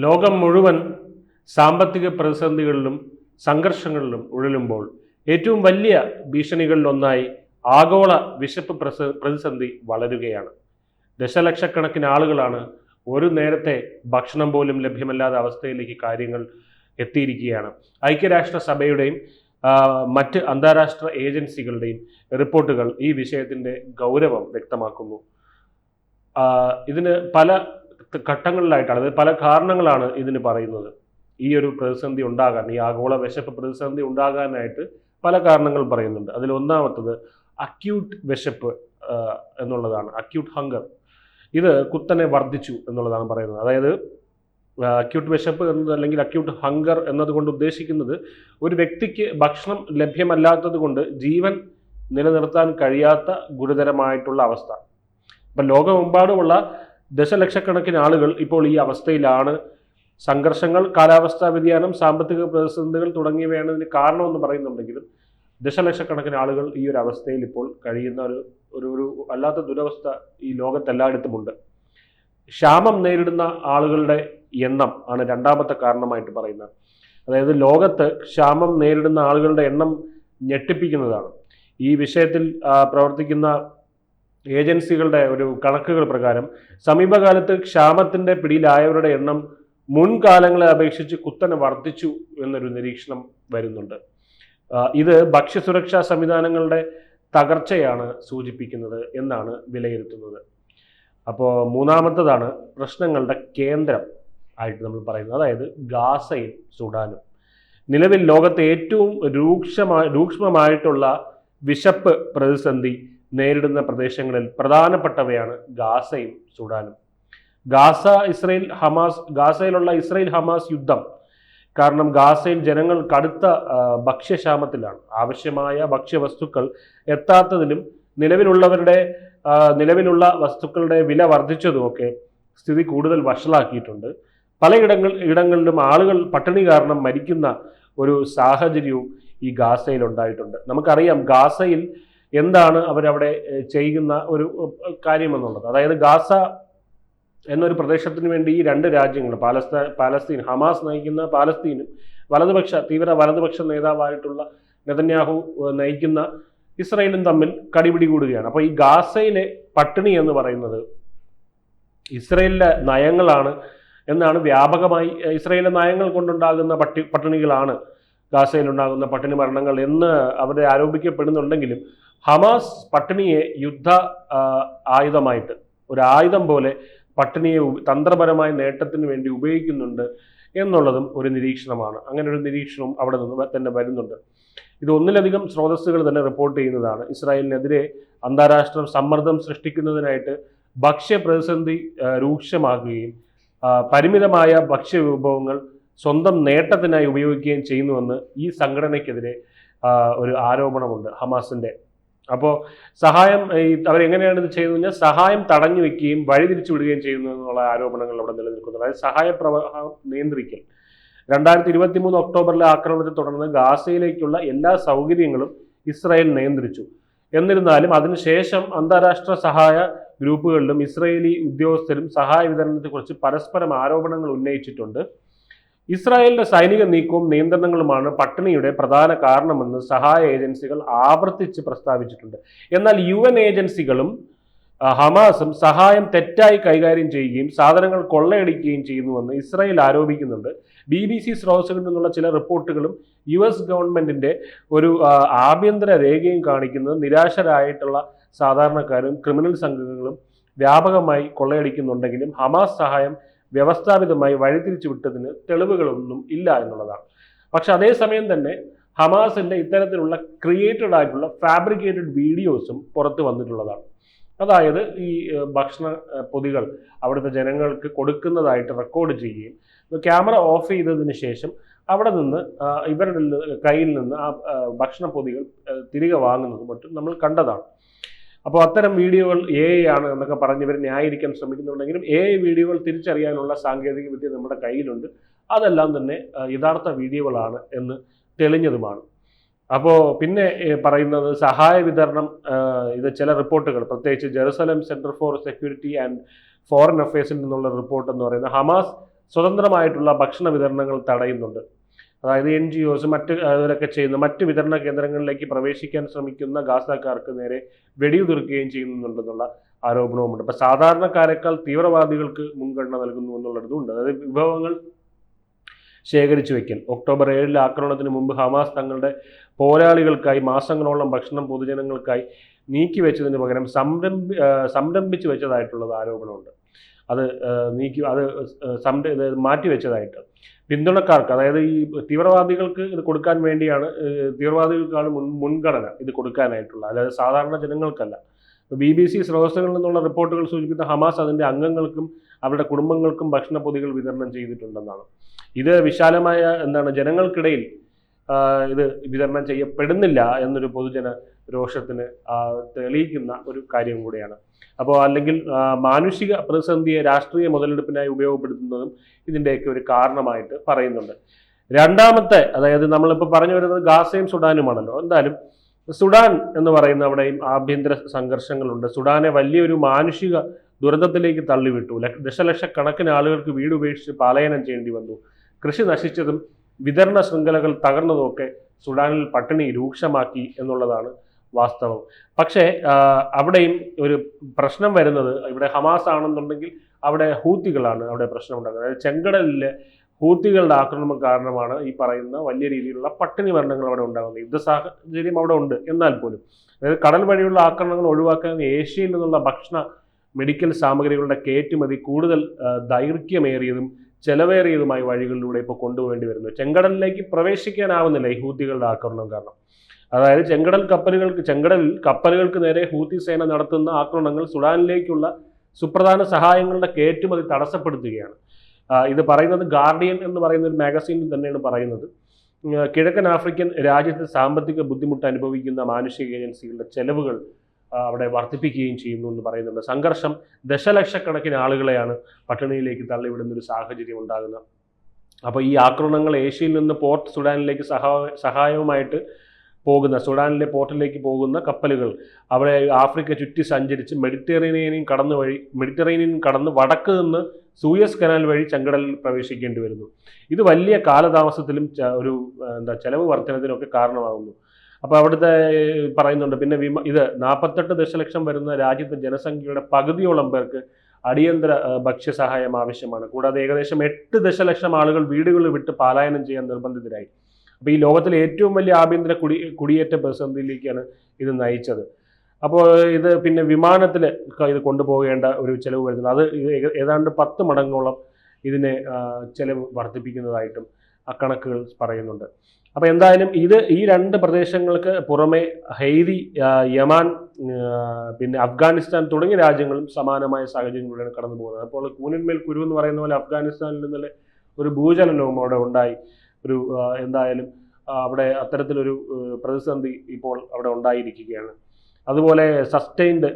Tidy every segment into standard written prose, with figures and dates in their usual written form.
ലോകം മുഴുവൻ സാമ്പത്തിക പ്രതിസന്ധികളിലും സംഘർഷങ്ങളിലും ഉഴലുമ്പോൾ ഏറ്റവും വലിയ ഭീഷണികളിലൊന്നായി ആഗോള വിശപ്പ് പ്രതിസന്ധി വളരുകയാണ്. ദശലക്ഷക്കണക്കിന് ആളുകളാണ് ഒരു നേരത്തെ ഭക്ഷണം പോലും ലഭ്യമല്ലാത്ത അവസ്ഥയിലേക്ക് കാര്യങ്ങൾ എത്തിയിരിക്കുകയാണ്. ഐക്യരാഷ്ട്രസഭയുടെയും മറ്റ് അന്താരാഷ്ട്ര ഏജൻസികളുടെയും റിപ്പോർട്ടുകൾ ഈ വിഷയത്തിൻ്റെ ഗൗരവം വ്യക്തമാക്കുന്നു. ഇതിന് പല ഘട്ടങ്ങളിലായിട്ടാണ്, അതായത് പല കാരണങ്ങളാണ് ഇതിന് പറയുന്നത്. ഈ ഒരു പ്രതിസന്ധി ഉണ്ടാകാൻ, ഈ ആഗോള വിശപ്പ് പ്രതിസന്ധി ഉണ്ടാകാനായിട്ട് പല കാരണങ്ങൾ പറയുന്നുണ്ട്. അതിൽ ഒന്നാമത്തത് അക്യൂട്ട് വിശപ്പ് എന്നുള്ളതാണ്. അക്യൂട്ട് ഹങ്കർ ഇത് കുത്തനെ വർദ്ധിച്ചു എന്നുള്ളതാണ് പറയുന്നത്. അതായത് അക്യൂട്ട് വിശപ്പ് എന്നത് അല്ലെങ്കിൽ അക്യൂട്ട് ഹങ്കർ എന്നതുകൊണ്ട് ഉദ്ദേശിക്കുന്നത് ഒരു വ്യക്തിക്ക് ഭക്ഷണം ലഭ്യമല്ലാത്തത് കൊണ്ട് ജീവൻ നിലനിർത്താൻ കഴിയാത്ത ഗുരുതരമായിട്ടുള്ള അവസ്ഥ. ഇപ്പം ലോകമെമ്പാടുമുള്ള ദശലക്ഷക്കണക്കിന് ആളുകൾ ഇപ്പോൾ ഈ അവസ്ഥയിലാണ്. സംഘർഷങ്ങൾ, കാലാവസ്ഥാ വ്യതിയാനം, സാമ്പത്തിക പ്രതിസന്ധികൾ തുടങ്ങിയവയാണ് ഇതിന് കാരണമെന്ന് പറയുന്നുണ്ടെങ്കിലും ദശലക്ഷക്കണക്കിന് ആളുകൾ ഈ ഒരു അവസ്ഥയിൽ ഇപ്പോൾ കഴിയുന്ന ഒരു വല്ലാത്ത ദുരവസ്ഥ ഈ ലോകത്തെല്ലായിടത്തുമുണ്ട്. ക്ഷാമം നേരിടുന്ന ആളുകളുടെ എണ്ണം ആണ് രണ്ടാമത്തെ കാരണമായിട്ട് പറയുന്നത്. അതായത് ലോകത്ത് ക്ഷാമം നേരിടുന്ന ആളുകളുടെ എണ്ണം ഞെട്ടിപ്പിക്കുന്നതാണ്. ഈ വിഷയത്തിൽ പ്രവർത്തിക്കുന്ന ഏജൻസികളുടെ ഒരു കണക്കുകൾ പ്രകാരം സമീപകാലത്ത് ക്ഷാമത്തിൻ്റെ പിടിയിലായവരുടെ എണ്ണം മുൻകാലങ്ങളെ അപേക്ഷിച്ച് കുത്തനെ വർദ്ധിച്ചു എന്നൊരു നിരീക്ഷണം വരുന്നുണ്ട്. ഇത് ഭക്ഷ്യസുരക്ഷാ സംവിധാനങ്ങളുടെ തകർച്ചയാണ് സൂചിപ്പിക്കുന്നത് എന്നാണ് വിലയിരുത്തുന്നത്. അപ്പോൾ മൂന്നാമത്തതാണ് പ്രശ്നങ്ങളുടെ കേന്ദ്രം ആയിട്ട് നമ്മൾ പറയുന്നത്, അതായത് ഗാസയും സുഡാനും. നിലവിൽ ലോകത്തെ ഏറ്റവും രൂക്ഷമായിട്ടുള്ള വിശപ്പ് പ്രതിസന്ധി നേരിടുന്ന പ്രദേശങ്ങളിൽ പ്രധാനപ്പെട്ടവയാണ് ഗാസയും സുഡാനും. ഗാസയിലുള്ള ഇസ്രയേൽ ഹമാസ് യുദ്ധം കാരണം ഗാസയിൽ ജനങ്ങൾ കടുത്ത ഭക്ഷ്യക്ഷാമത്തിലാണ്. ആവശ്യമായ ഭക്ഷ്യവസ്തുക്കൾ എത്താത്തതിലും നിലവിലുള്ള വസ്തുക്കളുടെ വില വർദ്ധിച്ചതുമൊക്കെ സ്ഥിതി കൂടുതൽ വഷളാക്കിയിട്ടുണ്ട്. ഇടങ്ങളിലും ആളുകൾ പട്ടിണി കാരണം മരിക്കുന്ന ഒരു സാഹചര്യവും ഈ ഗാസയിൽ ഉണ്ടായിട്ടുണ്ട്. നമുക്കറിയാം ഗാസയിൽ എന്താണ് അവരവിടെ ചെയ്യുന്ന ഒരു കാര്യമെന്നുള്ളത്. അതായത് ഗാസ എന്നൊരു പ്രദേശത്തിന് വേണ്ടി ഈ രണ്ട് രാജ്യങ്ങൾ, പാലസ്തീൻ, ഹമാസ് നയിക്കുന്ന പാലസ്തീനും തീവ്ര വലതുപക്ഷ നേതാവായിട്ടുള്ള നെതന്യാഹു നയിക്കുന്ന ഇസ്രയേലും തമ്മിൽ കടിപിടി കൂടുകയാണ്. അപ്പോൾ ഈ ഗാസയിലെ പട്ടിണി എന്ന് പറയുന്നത് ഇസ്രയേലിലെ നയങ്ങളാണ് എന്നാണ് വ്യാപകമായി, ഇസ്രയേലിലെ നയങ്ങൾ കൊണ്ടുണ്ടാകുന്ന പട്ടിണികളാണ് ഗാസയിലുണ്ടാകുന്ന പട്ടിണി മരണങ്ങൾ എന്ന് അവരെ ആരോപിക്കപ്പെടുന്നുണ്ടെങ്കിലും ഹമാസ് പട്ടിണിയെ യുദ്ധ ആയുധമായിട്ട്, ഒരു ആയുധം പോലെ പട്ടിണിയെ തന്ത്രപരമായ നേട്ടത്തിന് വേണ്ടി ഉപയോഗിക്കുന്നുണ്ട് എന്നുള്ളതും ഒരു നിരീക്ഷണമാണ്. അങ്ങനെ ഒരു നിരീക്ഷണവും അവിടെ നിന്ന് തന്നെ വരുന്നുണ്ട്. ഇത് ഒന്നിലധികം സ്രോതസ്സുകൾ തന്നെ റിപ്പോർട്ട് ചെയ്യുന്നതാണ്. ഇസ്രായേലിനെതിരെ അന്താരാഷ്ട്ര സമ്മർദ്ദം സൃഷ്ടിക്കുന്നതിനായിട്ട് ഭക്ഷ്യപ്രതിസന്ധി രൂക്ഷമാക്കുകയും പരിമിതമായ ഭക്ഷ്യവിഭവങ്ങൾ സ്വന്തം നേട്ടത്തിനായി ഉപയോഗിക്കുകയും ചെയ്യുന്നുവെന്ന് ഈ സംഘടനയ്ക്കെതിരെ ഒരു ആരോപണമുണ്ട് ഹമാസിൻ്റെ. അപ്പോൾ സഹായം അവരെങ്ങനെയാണ് ഇത് ചെയ്യുന്നത് കഴിഞ്ഞാൽ സഹായം തടഞ്ഞു വെക്കുകയും വഴിതിരിച്ചു വിടുകയും ചെയ്യുന്നു എന്നുള്ള ആരോപണങ്ങൾ അവിടെ നിലനിൽക്കുന്നു. അതായത് സഹായ പ്രവാഹം നിയന്ത്രിക്കൽ. 2023 ഒക്ടോബറിലെ ആക്രമണത്തെ തുടർന്ന് ഗാസയിലേക്കുള്ള എല്ലാ സൗകര്യങ്ങളും ഇസ്രായേൽ നിയന്ത്രിച്ചു. എന്നിരുന്നാലും അതിനുശേഷം അന്താരാഷ്ട്ര സഹായ ഗ്രൂപ്പുകളിലും ഇസ്രായേലി ഉദ്യോഗസ്ഥരും സഹായ വിതരണത്തെക്കുറിച്ച് പരസ്പരം ആരോപണങ്ങൾ ഉന്നയിച്ചിട്ടുണ്ട്. ഇസ്രായേലിന്റെ സൈനിക നീക്കവും നിയന്ത്രണങ്ങളുമാണ് പട്ടിണിയുടെ പ്രധാന കാരണമെന്ന് സഹായ ഏജൻസികൾ ആവർത്തിച്ച് പ്രസ്താവിച്ചിട്ടുണ്ട്. എന്നാൽ UN ഏജൻസികളും ഹമാസും സഹായം തെറ്റായി കൈകാര്യം ചെയ്യുകയും സാധനങ്ങൾ കൊള്ളയടിക്കുകയും ചെയ്യുന്നുവെന്ന് ഇസ്രായേൽ ആരോപിക്കുന്നുണ്ട്. BBC സ്രോതസ്സുകളിൽ നിന്നുള്ള ചില റിപ്പോർട്ടുകളും US ഗവൺമെന്റിന്റെ ഒരു ആഭ്യന്തര രേഖയും കാണിക്കുന്നത് നിരാശരായിട്ടുള്ള സാധാരണക്കാരും ക്രിമിനൽ സംഘങ്ങളും വ്യാപകമായി കൊള്ളയടിക്കുന്നുണ്ടെങ്കിലും ഹമാസ് സഹായം വ്യവസ്ഥാപിതമായി വഴിതിരിച്ചു വിട്ടതിന് തെളിവുകളൊന്നും ഇല്ല എന്നുള്ളതാണ്. പക്ഷെ അതേസമയം തന്നെ ഹമാസിന്റെ ഇത്തരത്തിലുള്ള ക്രിയേറ്റഡ് ആയിട്ടുള്ള ഫാബ്രിക്കേറ്റഡ് വീഡിയോസും പുറത്തു വന്നിട്ടുള്ളതാണ്. അതായത് ഈ ഭക്ഷണ പൊതികൾ അവിടുത്തെ ജനങ്ങൾക്ക് കൊടുക്കുന്നതായിട്ട് റെക്കോർഡ് ചെയ്യുകയും ക്യാമറ ഓഫ് ചെയ്തതിന് ശേഷം അവിടെ നിന്ന് ഇവരുടെ കയ്യിൽ നിന്ന് ആ ഭക്ഷണ പൊതികൾ തിരികെ വാങ്ങുന്നതും മറ്റും നമ്മൾ കണ്ടതാണ്. അപ്പോൾ അത്തരം വീഡിയോകൾ AI ആണ് എന്നൊക്കെ പറഞ്ഞ് ഇവർ ന്യായീകരിക്കാൻ ശ്രമിക്കുന്നുണ്ടെങ്കിലും AI വീഡിയോകൾ തിരിച്ചറിയാനുള്ള സാങ്കേതിക വിദ്യ നമ്മുടെ കയ്യിലുണ്ട്. അതെല്ലാം തന്നെ യഥാർത്ഥ വീഡിയോകളാണ് എന്ന് തെളിഞ്ഞതുമാണ്. അപ്പോൾ പിന്നെ പറയുന്നത് സഹായ വിതരണം, ഇത് ചില റിപ്പോർട്ടുകൾ, പ്രത്യേകിച്ച് Jerusalem centre for security and foreign അഫയേഴ്സിൽ നിന്നുള്ള റിപ്പോർട്ട് എന്ന് പറയുന്നത് ഹമാസ് സ്വതന്ത്രമായിട്ടുള്ള ഭക്ഷണ വിതരണങ്ങൾ തടയുന്നുണ്ട്. അതായത് NGOs മറ്റ് അവരൊക്കെ ചെയ്യുന്ന മറ്റ് വിതരണ കേന്ദ്രങ്ങളിലേക്ക് പ്രവേശിക്കാൻ ശ്രമിക്കുന്ന ഗാസക്കാർക്ക് നേരെ വെടിയുതിർക്കുകയും ചെയ്യുന്നുണ്ടെന്നുള്ള ആരോപണവുമുണ്ട്. അപ്പോൾ സാധാരണക്കാരെക്കാൾ തീവ്രവാദികൾക്ക് മുൻഗണന നൽകുന്നു എന്നുള്ളതുണ്ട്. അതായത് വിഭവങ്ങൾ ശേഖരിച്ചു വയ്ക്കൽ. ഒക്ടോബർ 7 ആക്രമണത്തിന് മുമ്പ് ഹമാസ് തങ്ങളുടെ പോരാളികൾക്കായി മാസങ്ങളോളം ഭക്ഷണം പൊതുജനങ്ങൾക്കായി നീക്കിവെച്ചതിന് പകരം സംരംഭിച്ചു വെച്ചതായിട്ടുള്ളത് ആരോപണമുണ്ട്. അത് മാറ്റിവെച്ചതായിട്ട് പിന്തുണക്കാർക്ക്, അതായത് ഈ തീവ്രവാദികൾക്ക് ഇത് കൊടുക്കാൻ വേണ്ടിയാണ്, തീവ്രവാദികൾക്കാണ് മുൻഗണന ഇത് കൊടുക്കാനായിട്ടുള്ള, അതായത് സാധാരണ ജനങ്ങൾക്കല്ല. BBC സ്രോതസ്സുകളിൽ നിന്നുള്ള റിപ്പോർട്ടുകൾ സൂചിപ്പിക്കുന്ന ഹമാസ് അതിൻ്റെ അംഗങ്ങൾക്കും അവരുടെ കുടുംബങ്ങൾക്കും ഭക്ഷണ പൊതികൾ വിതരണം ചെയ്തിട്ടുണ്ടെന്നാണ്. ഇത് വിശാലമായ ജനങ്ങൾക്കിടയിൽ ഇത് വിതരണം ചെയ്യപ്പെടുന്നില്ല എന്നൊരു പൊതുജന രോഷത്തിന് തെളിയിക്കുന്ന ഒരു കാര്യം കൂടിയാണ്. അപ്പോൾ അല്ലെങ്കിൽ മാനുഷിക പ്രതിസന്ധിയെ രാഷ്ട്രീയ മുതലെടുപ്പിനായി ഉപയോഗപ്പെടുത്തുന്നതും ഇതിൻ്റെയൊക്കെ ഒരു കാരണമായിട്ട് പറയുന്നുണ്ട്. രണ്ടാമത്തെ, അതായത് നമ്മളിപ്പോൾ പറഞ്ഞു വരുന്നത് ഗാസയും സുഡാനുമാണല്ലോ. എന്തായാലും സുഡാൻ എന്ന് പറയുന്ന അവിടെയും ആഭ്യന്തര സംഘർഷങ്ങളുണ്ട്. സുഡാനെ വലിയൊരു മാനുഷിക ദുരന്തത്തിലേക്ക് തള്ളിവിട്ടു. ദശലക്ഷക്കണക്കിന് ആളുകൾക്ക് വീട് ഉപേക്ഷിച്ച് പലായനം ചെയ്യേണ്ടി വന്നു. കൃഷി നശിച്ചതും വിതരണ ശൃംഖലകൾ തകർന്നതുമൊക്കെ സുഡാനിൽ പട്ടിണി രൂക്ഷമാക്കി എന്നുള്ളതാണ് വാസ്തവം. പക്ഷേ അവിടെയും ഒരു പ്രശ്നം വരുന്നത്, ഇവിടെ ഹമാസ് ആണെന്നുണ്ടെങ്കിൽ അവിടെ ഹൂത്തികളാണ് അവിടെ പ്രശ്നം ഉണ്ടാക്കുന്നത്. അതായത് ചെങ്കടലിലെ ഹൂത്തികളുടെ ആക്രമണം കാരണമാണ് ഈ പറയുന്ന വലിയ രീതിയിലുള്ള പട്ടിണി മരണങ്ങൾ അവിടെ ഉണ്ടാകുന്നത്. യുദ്ധ സാഹചര്യം അവിടെ ഉണ്ട്. എന്നാൽ പോലും അതായത് കടൽ വഴിയുള്ള ആക്രമണങ്ങൾ ഒഴിവാക്കാൻ ഏഷ്യയിൽ നിന്നുള്ള ഭക്ഷണ മെഡിക്കൽ സാമഗ്രികളുടെ കയറ്റുമതി കൂടുതൽ ദൈർഘ്യമേറിയതും ചെലവേറിയതുമായ വഴികളിലൂടെ ഇപ്പോൾ കൊണ്ടുപോകേണ്ടി വരുന്നു. ചെങ്കടലിലേക്ക് പ്രവേശിക്കാനാവുന്നില്ല ഈ ഹൂത്തികളുടെ ആക്രമണം കാരണം. അതായത് ചെങ്കടലിൽ കപ്പലുകൾക്ക് നേരെ ഹൂത്തി സേന നടത്തുന്ന ആക്രമണങ്ങൾ സുഡാനിലേക്കുള്ള സുപ്രധാന സഹായങ്ങളുടെ കയറ്റുമതി തടസ്സപ്പെടുത്തുകയാണ്. ഇത് പറയുന്നത് ഗാർഡിയൻ എന്ന് പറയുന്ന ഒരു മാഗസീനിൽ തന്നെയാണ് പറയുന്നത്. കിഴക്കൻ ആഫ്രിക്കൻ രാജ്യത്ത് സാമ്പത്തിക ബുദ്ധിമുട്ട് അനുഭവിക്കുന്ന മാനുഷിക ഏജൻസികളുടെ ചെലവുകൾ അവിടെ വർദ്ധിപ്പിക്കുകയും ചെയ്യുന്നു എന്ന് പറയുന്നുണ്ട്. സംഘർഷം ദശലക്ഷക്കണക്കിന് ആളുകളെയാണ് പട്ടിണിയിലേക്ക് തള്ളിവിടുന്ന ഒരു സാഹചര്യം ഉണ്ടാകുന്നത്. അപ്പോൾ ഈ ആക്രമണങ്ങൾ ഏഷ്യയിൽ നിന്ന് പോർട്ട് സുഡാനിലേക്ക് സഹായവുമായിട്ട് പോകുന്ന, സുഡാനിലെ പോർട്ടിലേക്ക് പോകുന്ന കപ്പലുകൾ അവിടെ ആഫ്രിക്ക ചുറ്റി സഞ്ചരിച്ച് മെഡിറ്ററേനിയൻ കടന്ന് വടക്ക് നിന്ന് സൂയസ് കനാൽ വഴി ചെങ്കടലിൽ പ്രവേശിക്കേണ്ടി വരുന്നു. ഇത് വലിയ കാലതാമസത്തിലും ഒരു ചെലവ് വർധനത്തിനൊക്കെ കാരണമാകുന്നു. അപ്പോൾ അവിടുത്തെ പറയുന്നുണ്ട്. പിന്നെ ഇത് 48 ദശലക്ഷം വരുന്ന രാജ്യത്തെ ജനസംഖ്യയുടെ പകുതിയോളം പേർക്ക് അടിയന്തര ഭക്ഷ്യസഹായം ആവശ്യമാണ്. കൂടാതെ ഏകദേശം 8 ദശലക്ഷം ആളുകൾ വീടുകൾ വിട്ട് പലായനം ചെയ്യാൻ നിർബന്ധിതരായി. അപ്പോൾ ഈ ലോകത്തിലെ ഏറ്റവും വലിയ ആഭ്യന്തര കുടിയേറ്റ പ്രതിസന്ധിയിലേക്കാണ് ഇത് നയിച്ചത്. അപ്പോൾ ഇത് പിന്നെ വിമാനത്തിൽ ഇത് കൊണ്ടുപോകേണ്ട ഒരു ചിലവ് വരുന്നത്, അത് ഏതാണ്ട് 10 മടങ്ങോളം ഇതിനെ ചിലവ് വർദ്ധിപ്പിക്കുന്നതായിട്ടും കണക്കുകൾ പറയുന്നുണ്ട്. അപ്പോൾ എന്തായാലും ഈ 2 പ്രദേശങ്ങൾക്ക് പുറമെ ഹെയ്തി, യമൻ, പിന്നെ അഫ്ഗാനിസ്ഥാൻ തുടങ്ങിയ രാജ്യങ്ങളും സമാനമായ സാഹചര്യങ്ങളിലൂടെയാണ് കടന്നു പോകുന്നത്. അപ്പോൾ കൂനിന്മേൽ കുരു എന്ന് പറയുന്ന പോലെ അഫ്ഗാനിസ്ഥാനിൽ നിന്നുള്ള ഒരു ഭൂചലനവും അവിടെ ഉണ്ടായി. എന്തായാലും അവിടെ അത്തരത്തിലൊരു പ്രതിസന്ധി ഇപ്പോൾ അവിടെ ഉണ്ടായിരിക്കുകയാണ്. അതുപോലെ സസ്റ്റൈൻഡ്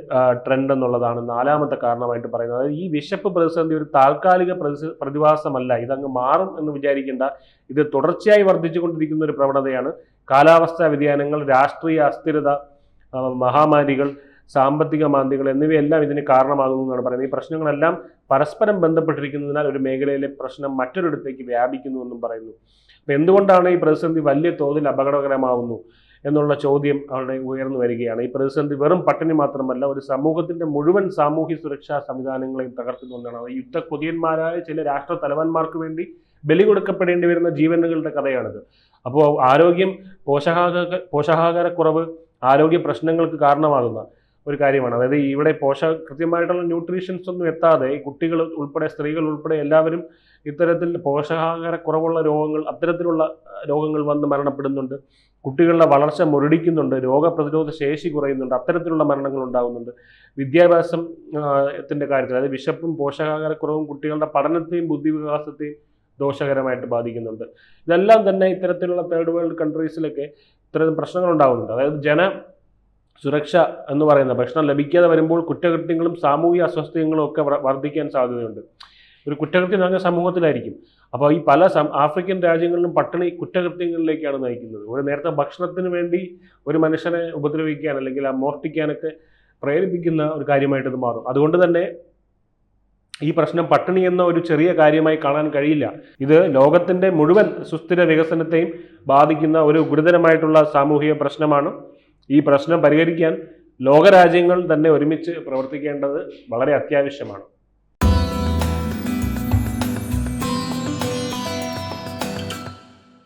ട്രെൻഡ് എന്നുള്ളതാണ് 4ാമത്തെ കാരണമായിട്ട് പറയുന്നത്. അതായത് ഈ വിശപ്പ് പ്രതിസന്ധി ഒരു താൽക്കാലിക പ്രതിഭാസമല്ല, ഇതങ്ങ് മാറും എന്ന് വിചാരിക്കേണ്ട. ഇത് തുടർച്ചയായി വർദ്ധിച്ചുകൊണ്ടിരിക്കുന്ന ഒരു പ്രവണതയാണ്. കാലാവസ്ഥാ വ്യതിയാനങ്ങൾ, രാഷ്ട്രീയ അസ്ഥിരത, മഹാമാരികൾ, സാമ്പത്തിക മാന്ദ്യങ്ങൾ എന്നിവയെല്ലാം ഇതിന് കാരണമാകുന്നു എന്നാണ് പറയുന്നത്. ഈ പ്രശ്നങ്ങളെല്ലാം പരസ്പരം ബന്ധപ്പെട്ടിരിക്കുന്നതിനാൽ ഒരു മേഖലയിലെ പ്രശ്നം മറ്റൊരിടത്തേക്ക് വ്യാപിക്കുന്നുവെന്നും പറയുന്നു. അപ്പോൾ എന്തുകൊണ്ടാണ് ഈ പ്രതിസന്ധി വലിയ തോതിൽ അപകടകരമാവുന്നു എന്നുള്ള ചോദ്യം അവിടെ ഉയർന്നു വരികയാണ്. ഈ പ്രതിസന്ധി വെറും പട്ടിണി മാത്രമല്ല, ഒരു സമൂഹത്തിൻ്റെ മുഴുവൻ സാമൂഹ്യ സുരക്ഷാ സംവിധാനങ്ങളെയും തകർത്തുകൊണ്ടാണ്. യുദ്ധക്കൊതിയന്മാരായ ചില രാഷ്ട്ര തലവന്മാർക്ക് വേണ്ടി ബലി കൊടുക്കപ്പെടേണ്ടി വരുന്ന ജീവനുകളുടെ കഥയാണിത്. അപ്പോൾ ആരോഗ്യം, പോഷകാഹാരക്കുറവ് ആരോഗ്യ പ്രശ്നങ്ങൾക്ക് കാരണമാകുന്ന ഒരു കാര്യമാണ്. അതായത് ഇവിടെ കൃത്യമായിട്ടുള്ള ന്യൂട്രീഷൻസ് ഒന്നും എത്താതെ കുട്ടികൾ ഉൾപ്പെടെ, സ്ത്രീകൾ ഉൾപ്പെടെ എല്ലാവരും ഇത്തരത്തിൽ പോഷകാഹാരക്കുറവുള്ള അത്തരത്തിലുള്ള രോഗങ്ങൾ വന്ന് മരണപ്പെടുന്നുണ്ട്. കുട്ടികളുടെ വളർച്ച മുരടിക്കുന്നുണ്ട്, രോഗപ്രതിരോധ ശേഷി കുറയുന്നുണ്ട്, അത്തരത്തിലുള്ള മരണങ്ങൾ ഉണ്ടാകുന്നുണ്ട്. വിദ്യാഭ്യാസത്തിൻ്റെ കാര്യത്തിൽ, അതായത് വിശപ്പും പോഷകാഹാരക്കുറവും കുട്ടികളുടെ പഠനത്തെയും ബുദ്ധിവികാസത്തെയും ദോഷകരമായിട്ട് ബാധിക്കുന്നുണ്ട്. ഇതെല്ലാം തന്നെ ഇത്തരത്തിലുള്ള തേർഡ് വേൾഡ് കൺട്രീസിലൊക്കെ ഇത്തരം പ്രശ്നങ്ങൾ ഉണ്ടാകുന്നുണ്ട്. അതായത് സുരക്ഷ എന്ന് പറയുന്ന ഭക്ഷണം ലഭിക്കാതെ വരുമ്പോൾ കുറ്റകൃത്യങ്ങളും സാമൂഹിക അസ്വസ്ഥതകളും ഒക്കെ വർദ്ധിക്കാൻ സാധ്യതയുണ്ട്. ഒരു കുറ്റകൃത്യം നടന്ന സമൂഹത്തിലായിരിക്കും. അപ്പോൾ ഈ പല ആഫ്രിക്കൻ രാജ്യങ്ങളിലും പട്ടിണി കുറ്റകൃത്യങ്ങളിലേക്കാണ് നയിക്കുന്നത്. ഒരു നേരത്തെ ഭക്ഷണത്തിന് വേണ്ടി ഒരു മനുഷ്യനെ ഉപദ്രവിക്കാൻ അല്ലെങ്കിൽ മോഷ്ടിക്കാനൊക്കെ പ്രേരിപ്പിക്കുന്ന ഒരു കാര്യമായിട്ട് ഇത് മാറും. അതുകൊണ്ട് തന്നെ ഈ പ്രശ്നം പട്ടിണി എന്ന ഒരു ചെറിയ കാര്യമായി കാണാൻ കഴിയില്ല. ഇത് ലോകത്തിൻ്റെ മുഴുവൻ സുസ്ഥിര വികസനത്തെയും ബാധിക്കുന്ന ഒരു ഗുരുതരമായിട്ടുള്ള സാമൂഹിക പ്രശ്നമാണ്. ഈ പ്രശ്നം പരിഹരിക്കാൻ ലോകരാജ്യങ്ങൾ തന്നെ ഒരുമിച്ച് പ്രവർത്തിക്കേണ്ടത് വളരെ അത്യാവശ്യമാണ്.